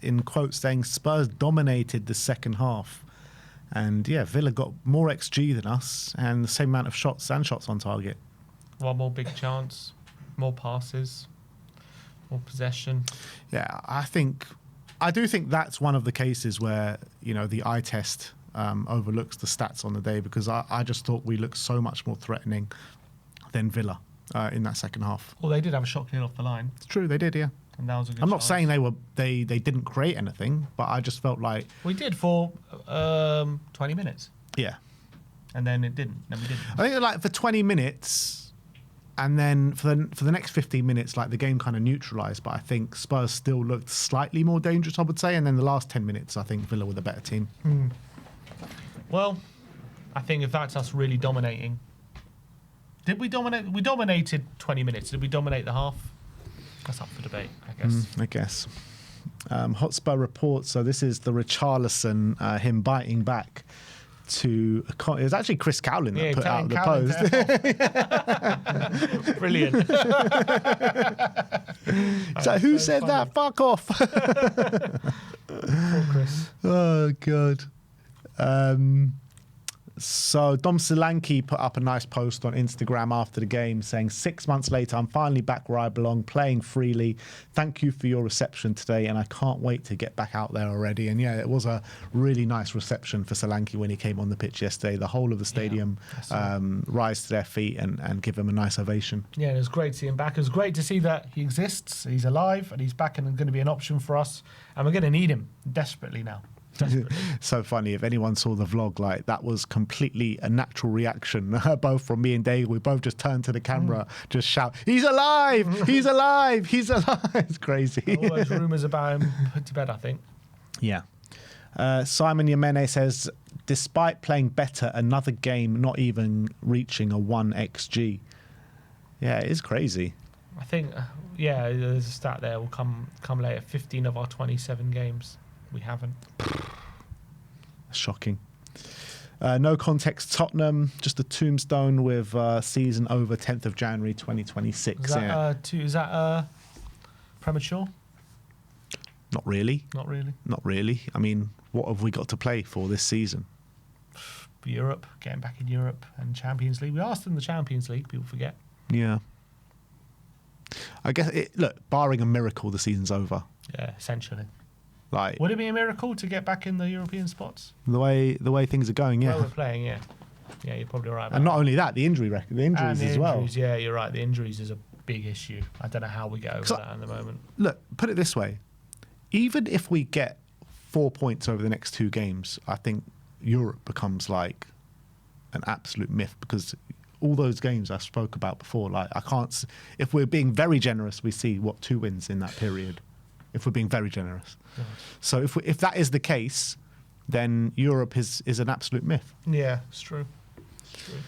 in quotes saying Spurs dominated the second half. And yeah, Villa got more XG than us and the same amount of shots and shots on target. One more big chance, more passes, more possession. Yeah, I do think that's one of the cases where, you know, the eye test overlooks the stats on the day, because I just thought we looked so much more threatening than Villa in that second half. Well, they did have a shot cleared off the line. It's true, they did, yeah. And that was a good I'm not chance. saying they didn't create anything, but I just felt like... We did for 20 minutes. Yeah. And then it didn't. Then we didn't. I think like for 20 minutes, and then for the next 15 minutes, like the game kind of neutralised, but I think Spurs still looked slightly more dangerous, I would say, and then the last 10 minutes, I think Villa were the better team. Well, I think if that's us really dominating... Did we dominate? We dominated 20 minutes. Did we dominate the half? That's up for debate, I guess. I guess. Hotspur reports, so this is the Richarlison, him biting back to... It was actually Chris Cowlin that put out the post. Brilliant. It's like, who said that? Fuck off. Poor Chris. Oh, God. So Dom Solanke put up a nice post on Instagram after the game saying, 6 months later, I'm finally back where I belong, playing freely. Thank you for your reception today, and I can't wait to get back out there already. And yeah, it was a really nice reception for Solanke when he came on the pitch yesterday. The whole of the stadium rise to their feet and give him a nice ovation. Yeah, it was great to see him back. It was great to see that he exists, he's alive, and he's back and going to be an option for us. And we're going to need him desperately now. So funny. If anyone saw the vlog, like that was completely a natural reaction, both from me and Dave. We both just turned to the camera, just shout, "He's alive! He's alive! He's alive!" It's crazy. All those rumours about him put to bed, I think. Yeah. Simon Yemene says, despite playing better, another game not even reaching a 1 XG. Yeah, it is crazy. I think, yeah, there's a stat there. Will come later. 15 of our 27 games. We haven't. Shocking. No context Tottenham, just a tombstone with season over 10th of January 2026. Is that premature? Not really. Not really. Not really. I mean, what have we got to play for this season? Europe, getting back in Europe and Champions League. We are still in the Champions League, people forget. Yeah. I guess, look, barring a miracle, the season's over. Yeah, essentially. Like, would it be a miracle to get back in the European spots? The way things are going, yeah. Well, we're playing, yeah. Yeah, you're probably right. And not only that, the injuries as well. Yeah, you're right. The injuries is a big issue. I don't know how we get over that at the moment. Look, put it this way. Even if we get 4 points over the next 2 games, I think Europe becomes like an absolute myth, because all those games I spoke about before, like I can't... If we're being very generous, we see, 2 wins in that period. If we're being very generous. God. So if that is the case, then Europe is an absolute myth. Yeah, it's true. It's true.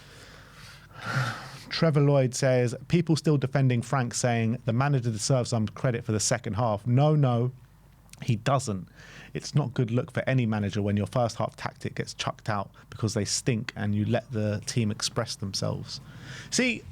Trevor Lloyd says, people still defending Frank, saying the manager deserves some credit for the second half. No, he doesn't. It's not good look for any manager when your first half tactic gets chucked out because they stink and you let the team express themselves. See,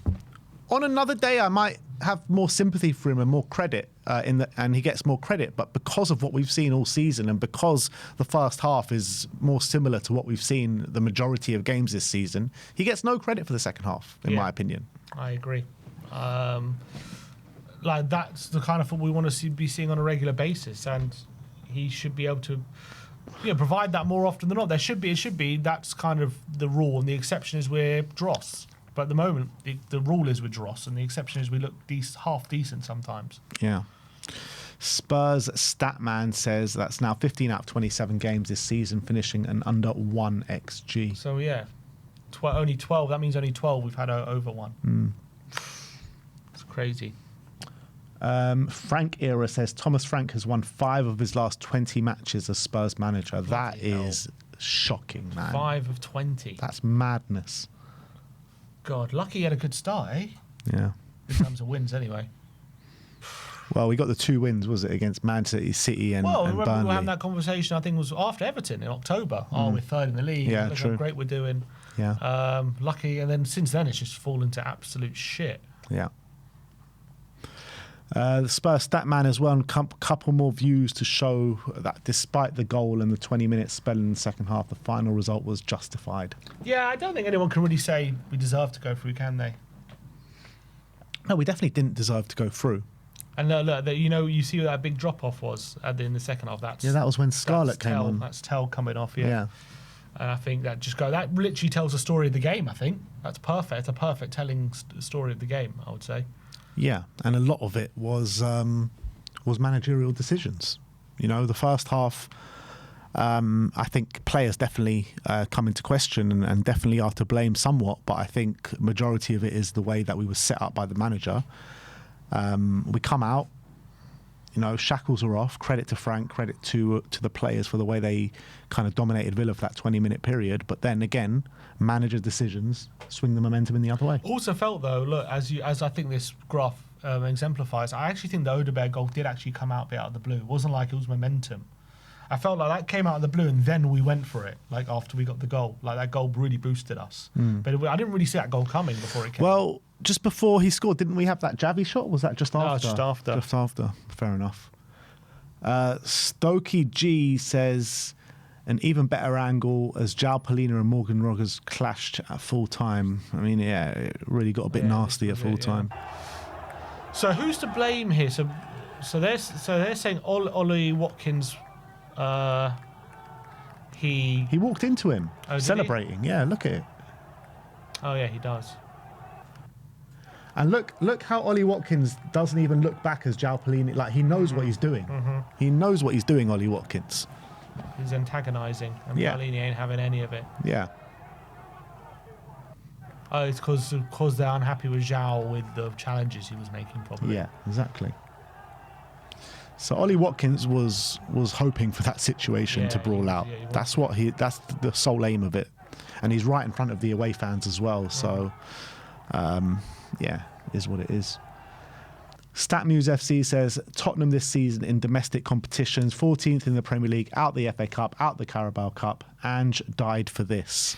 on another day, I might have more sympathy for him and more credit, and he gets more credit. But because of what we've seen all season, and because the first half is more similar to what we've seen the majority of games this season, he gets no credit for the second half, in my opinion. I agree. Like that's the kind of football we want to be seeing on a regular basis, and he should be able to provide that more often than not. It should be. That's kind of the rule, and the exception is we're dross. But at the moment, the rule is with dross, and the exception is we look half decent sometimes. Yeah. Spurs Statman says that's now 15 out of 27 games this season, finishing an under 1 XG. So, yeah, only 12. That means only 12 we've had over 1. It's crazy. Frank Era says Thomas Frank has won 5 of his last 20 matches as Spurs manager. That is shocking, man. 5 of 20. That's madness. God, lucky he had a good start, eh? Yeah. In terms of wins, anyway. Well, we got the 2 wins, was it, against Manchester City and Burnley. Burnley. We were having that conversation, I think it was after Everton in October. Oh, we're 3rd in the league. Yeah, Look true. how great we're doing. Yeah. Lucky, and then since then it's just fallen to absolute shit. Yeah. The Spurs stat man as well, and couple more views to show that despite the goal and the 20-minute spell in the second half, the final result was justified. Yeah, I don't think anyone can really say we deserve to go through, can they? No, we definitely didn't deserve to go through. And look, you see what that big drop-off was in the second half. That was when Scarlett came on. That's Tell coming off, yeah. And I think that literally tells the story of the game, I think. That's perfect. It's a perfect telling story of the game, I would say. Yeah, and a lot of it was managerial decisions. The first half, I think players definitely come into question and definitely are to blame somewhat, but I think majority of it is the way that we were set up by the manager. We come out, shackles are off. Credit to Frank, credit to the players for the way they kind of dominated Villa for that 20-minute period. But then again, manager decisions swing the momentum in the other way. Also felt though, look, as I think this graph exemplifies, I actually think the Odegaard goal did actually come out a bit out of the blue. It wasn't like it was momentum. I felt like that came out of the blue and then we went for it, like after we got the goal. Like that goal really boosted us. But I didn't really see that goal coming before it came. Well, just before he scored, didn't we have that Javi shot? Or was that just after? No, just after. Just after. Fair enough. Stokey G says an even better angle as João Palhinha and Morgan Rogers clashed at full time. I mean, yeah, it really got a bit nasty at full time. So who's to blame here? So they're saying Ollie Watkins. He walked into him celebrating. Yeah, look at it. Oh yeah, he does. And look how Ollie Watkins doesn't even look back as João Palhinha. Like he knows what he's doing. He knows what he's doing, Ollie Watkins. He's antagonising, and Palhinha ain't having any of it. Yeah. Oh, it's because they're unhappy with João with the challenges he was making, probably. Yeah, exactly. So Ollie Watkins was hoping for that situation to brawl out. Yeah, that's the sole aim of it, and he's right in front of the away fans as well. So, is what it is. StatMuse FC says Tottenham this season in domestic competitions, 14th in the Premier League, out the FA Cup, out the Carabao Cup. Ange died for this.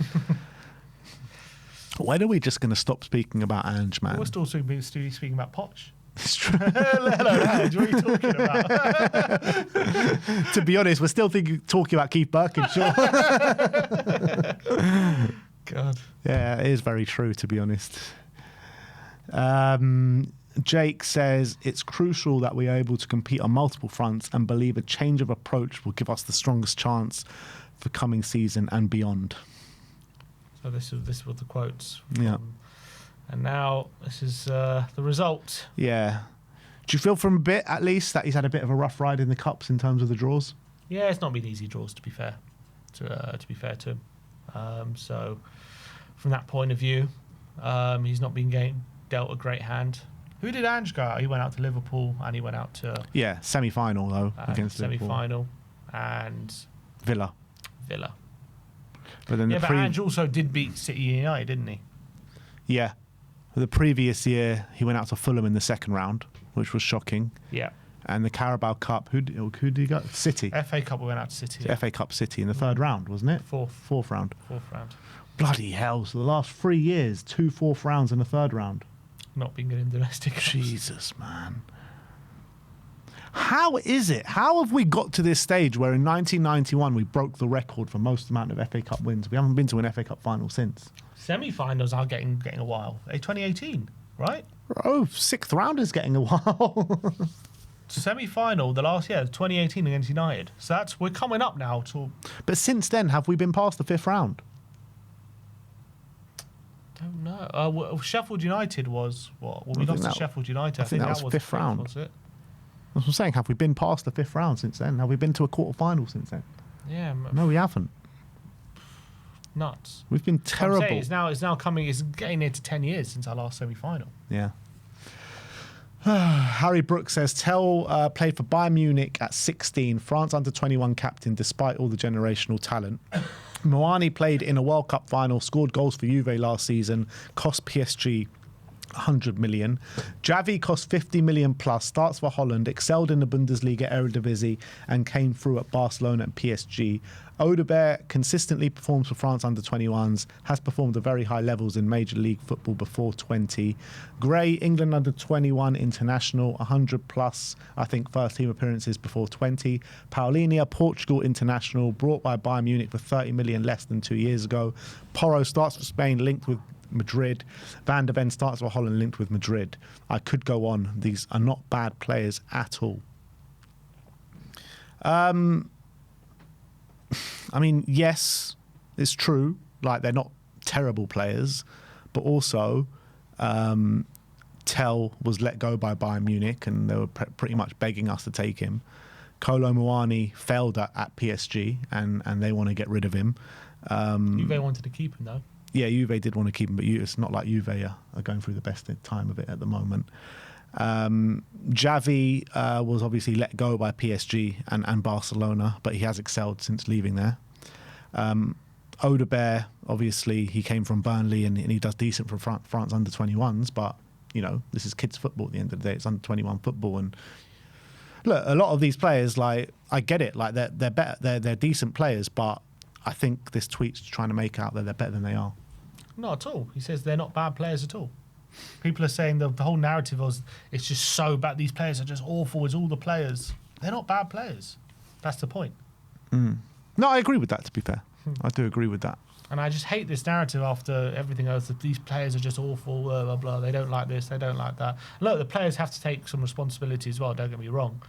When are we just going to stop speaking about Ange, man? We're still speaking about Poch. It's true. Hello, Ange, what are you talking about? To be honest, we're still talking about Keith Birkinshaw. God. Yeah, it is very true, to be honest. Jake says it's crucial that we are able to compete on multiple fronts and believe a change of approach will give us the strongest chance for coming season and beyond. So this was the quotes. Yeah. And now this is the result. Yeah. Do you feel from a bit, at least, that he's had a bit of a rough ride in the Cups in terms of the draws? Yeah, it's not been easy draws, to be fair. To be fair to him. So from that point of view, he's not been dealt a great hand. Who did Ange go out? He went out to Liverpool and he went out to... Yeah, semi-final, though, against Liverpool. Semi-final and... Villa. But then but Ange also did beat City United, didn't he? Yeah. The previous year, he went out to Fulham in the second round, which was shocking. Yeah. And the Carabao Cup, who did he go? City. FA Cup, we went out to City. Yeah. FA Cup City in the third round, wasn't it? Fourth round. Bloody hell. So the last 3 years, 2 fourth rounds and a third round. Not being good in domestic. Jesus, man. How is it? How have we got to this stage where in 1991 we broke the record for most amount of FA Cup wins? We haven't been to an FA Cup final since. Semi-finals are getting a while. 2018, right? Oh, sixth round is getting a while. Semi-final, the last year, 2018 against United. So we're coming up now to... But since then, have we been past the fifth round? Don't know. Sheffield United was what? Well, we lost to Sheffield United. I think that was fifth round. Was it? That's what I'm saying. Have we been past the fifth round since then? Have we been to a quarter-final since then? Yeah. No, we haven't. Nuts. We've been terrible. It's now coming. It's getting near to 10 years since our last semi-final. Yeah. Harry Brooks says Tell played for Bayern Munich at 16, France under-21 captain despite all the generational talent. Moani played in a World Cup final, scored goals for Juve last season, cost PSG 100 million. Javi cost 50 million plus, starts for Holland, excelled in the Bundesliga Eredivisie and came through at Barcelona and PSG. Odegaard consistently performs for France under 21s, has performed at very high levels in Major League Football before 20. Gray, England under 21 international, 100 plus, I think, first team appearances before 20. Paulinho, Portugal international, brought by Bayern Munich for 30 million less than 2 years ago. Porro starts for Spain, linked with Madrid. Van de Ven starts for Holland, linked with Madrid. I could go on. These are not bad players at all. I mean, yes, it's true. Like, they're not terrible players, but also Tell was let go by Bayern Munich, and they were pretty much begging us to take him. Kolo Muani failed at PSG, and they want to get rid of him. Juve wanted to keep him, though. Yeah, Juve did want to keep him, but it's not like Juve are going through the best time of it at the moment. Javi was obviously let go by PSG and Barcelona, but he has excelled since leaving there. Odegaard, obviously, he came from Burnley and he does decent for France under 21s, but, you know, this is kids' football at the end of the day. It's under 21 football. And look, a lot of these players, like, I get it, like, they're better, they're decent players, but I think this tweet's trying to make out that they're better than they are. Not at all. He says they're not bad players at all. People are saying the whole narrative was it's just so bad. These players are just awful. It's all the players. They're not bad players. That's the point. No, I agree with that, to be fair. I do agree with that. And I just hate this narrative after everything else that these players are just awful, blah, blah, blah. They don't like this, they don't like that. Look, the players have to take some responsibility as well, don't get me wrong.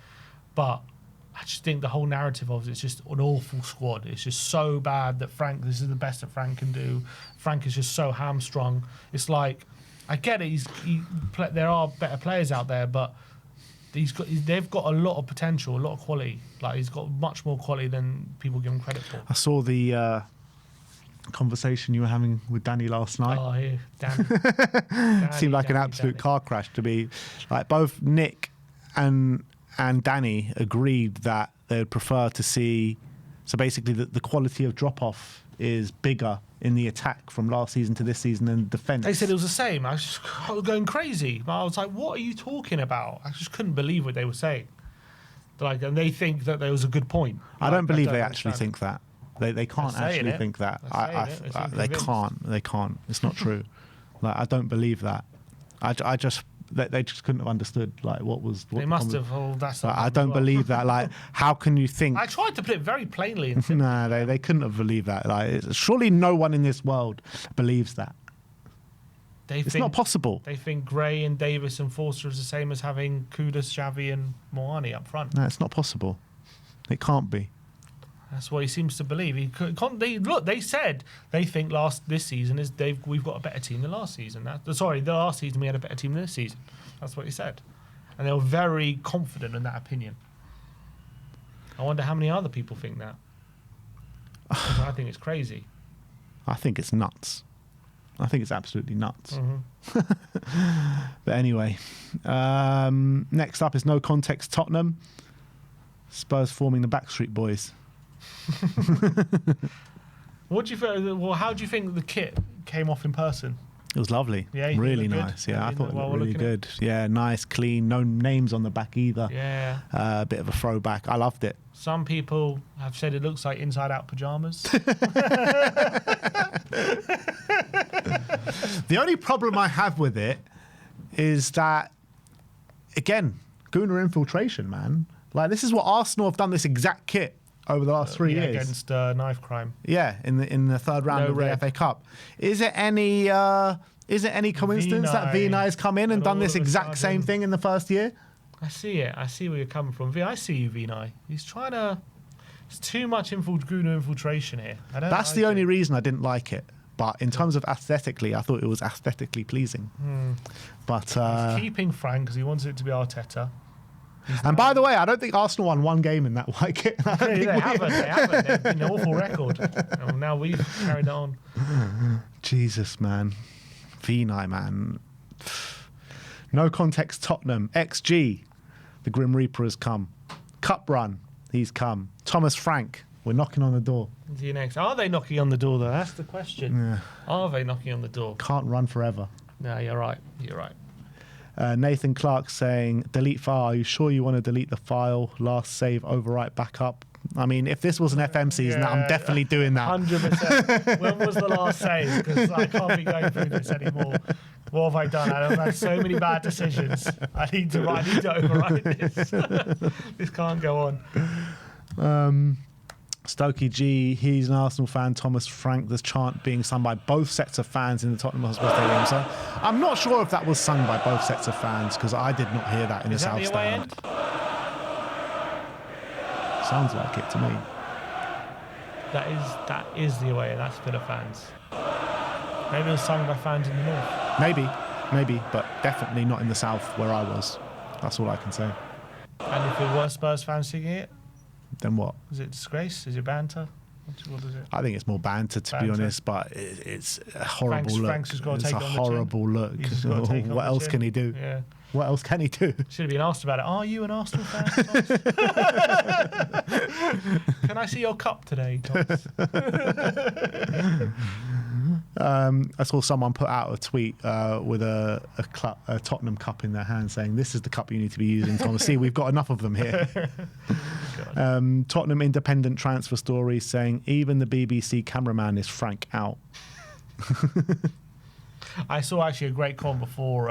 But I just think the whole narrative of it is just an awful squad. It's just so bad that this is the best that Frank can do. Frank is just so hamstrung. It's like, I get it, there are better players out there, but they've got a lot of potential, a lot of quality. Like, he's got much more quality than people give him credit for. I saw the conversation you were having with Danny last night. Oh, yeah, Danny. Seemed like an absolute car crash to me. Like, both Nick and Danny agreed that they would prefer to see, so basically the quality of drop-off is bigger in the attack from last season to this season than defence. They said it was the same. I was going crazy. I was like, what are you talking about? I just couldn't believe what they were saying. Like, and they think that there was a good point. I don't believe they actually think that. They can't actually think that. They can't. It's not true. Like, I don't believe that. I just... They just couldn't have understood, like, what they must have. Oh, that's. Like, I don't believe that. Like, how can you think? I tried to put it very plainly. Nah, they couldn't have believed that. Like, surely no one in this world believes that. It's not possible. They think Gray and Davis and Forster is the same as having Kudus, Xavi, and Moani up front. No, it's not possible. It can't be. That's what he seems to believe. They said they think this season we've got a better team than last season. The last season we had a better team than this season. That's what he said, and they were very confident in that opinion. I wonder how many other people think that. I think it's crazy. I think it's nuts. I think it's absolutely nuts. Mm-hmm. But anyway, next up is No Context Tottenham. Spurs forming the Backstreet Boys. What do you think? Well, how do you think the kit came off in person? It was lovely. Yeah, really nice. Yeah, I thought it looked really good. Yeah, nice, clean, no names on the back either. Yeah, a bit of a throwback. I loved it. Some people have said it looks like Inside Out pajamas. The only problem I have with it is that, again, Gooner infiltration, man. Like, this is what Arsenal have done, this exact kit over the last 3 years against knife crime. Yeah, in the third round of the FA Cup. Is it any coincidence that Vinay has come in and done this exact same thing in the first year? I see it. I see where you're coming from. I see you, Vinay. He's trying to. It's too much Gooner infiltration here. That's the only reason I didn't like it. But in terms of aesthetically, I thought it was aesthetically pleasing. But he's keeping Frank because he wants it to be Arteta. And by the way, I don't think Arsenal won one game in that white kit. They haven't. They've been an awful record. And now we've carried on. Jesus, man. Vinay, man. No Context Tottenham. XG. The Grim Reaper has come. Cup run. He's come. Thomas Frank. We're knocking on the door. See you next. Are they knocking on the door, though? That's the question. Yeah. Are they knocking on the door? Can't run forever. No, you're right. You're right. Nathan Clark saying, delete file. Are you sure you want to delete the file? Last save, overwrite, backup. I mean, if this was an FM season, I'm definitely doing that. 100%. When was the last save? Because I can't be going through this anymore. What have I done? I've had so many bad decisions. I need to overwrite this. This can't go on. Stokey G, he's an Arsenal fan. Thomas Frank, this chant being sung by both sets of fans in the Tottenham Hotspur Stadium. So I'm not sure if that was sung by both sets of fans because I did not hear that in the South Stand. Sounds like it to me. That is the away end. That's for the fans. Maybe it was sung by fans in the north. Maybe, but definitely not in the south where I was. That's all I can say. And if it were Spurs fans singing it, then what? Is it disgrace? Is it banter? What is it? I think it's more banter, to be honest, but it's a horrible look. Frank's just got to it's take a it on the horrible look. What else can he do? Yeah. What else can he do? Should have been asked about it. Are you an Arsenal fan, Thomas? Can I see your cup today, Thomas? I saw someone put out a tweet with a Tottenham cup in their hand saying, this is the cup you need to be using, Thomas. See, we've got enough of them here. Tottenham Independent transfer story saying, even the BBC cameraman is Frank out. I saw actually a great comment before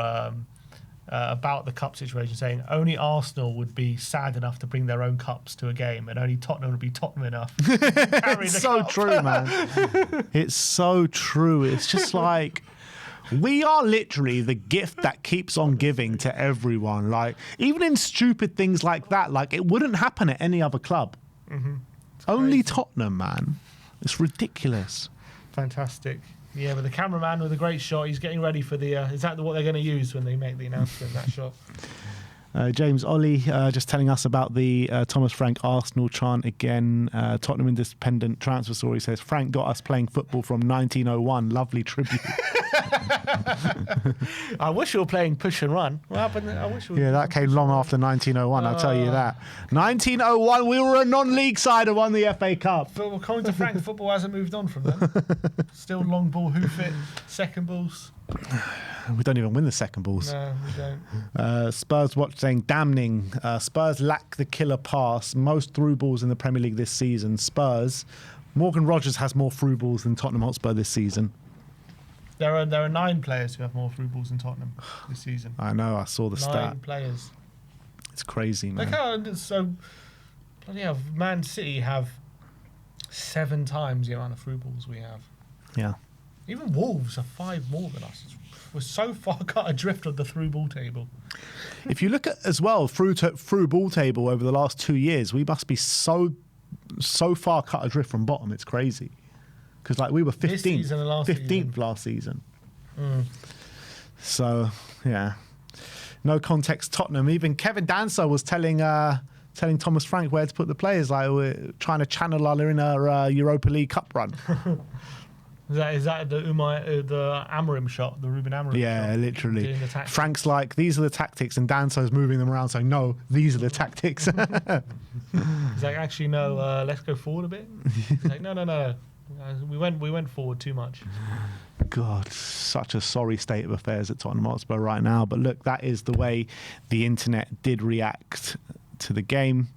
about the cup situation saying only Arsenal would be sad enough to bring their own cups to a game and only Tottenham would be Tottenham enough to carry It's the so cup. true, man. It's so true. It's just like we are literally the gift that keeps on giving to everyone. Like even in stupid things like that, like it wouldn't happen at any other club. Mm-hmm. Only Tottenham, man. It's ridiculous. Fantastic. Yeah, but the cameraman with a great shot, he's getting ready for the... is that what they're going to use when they make the announcement, that shot? James Ollie just telling us about the Thomas Frank Arsenal chant again. Tottenham Independent transfer story says, Frank got us playing football from 1901. Lovely tribute. I wish we were playing push and run. What happened? I wish we were Yeah, that came long after 1901, I'll tell you that. 1901, we were a non-league side and won the FA Cup. But according to Frank, football hasn't moved on from then. Still long ball, hoof it, second balls. We don't even win the second balls. No, we don't. Spurs Watch saying, damning. Spurs lack the killer pass. Most through balls in the Premier League this season. Spurs. Morgan Rogers has more through balls than Tottenham Hotspur this season. There are 9 players who have more through balls than Tottenham this season. I know, I saw the 9 stat. players. It's crazy, man. Look how so bloody hell, Man City have 7 times the amount of through balls we have. Yeah. Even Wolves are 5 more than us. We're so far cut adrift of the through ball table. If you look at as well through ball table over the last 2 years, we must be so far cut adrift from bottom. It's crazy. Because like we were 15th last season. Mm. So yeah, no context. Tottenham. Even Kevin Danso was telling Thomas Frank where to put the players. Like we're trying to channel our inner Europa League Cup run. Is that the Amorim shot, the Ruben Amorim shot? Yeah, literally. Frank's like, these are the tactics, and Danso's moving them around saying, no, these are the tactics. He's like, actually, no, let's go forward a bit. He's like, no. We went forward too much. God, such a sorry state of affairs at Tottenham Hotspur right now. But look, that is the way the internet did react to the game.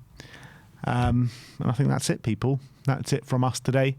And I think that's it, people. That's it from us today.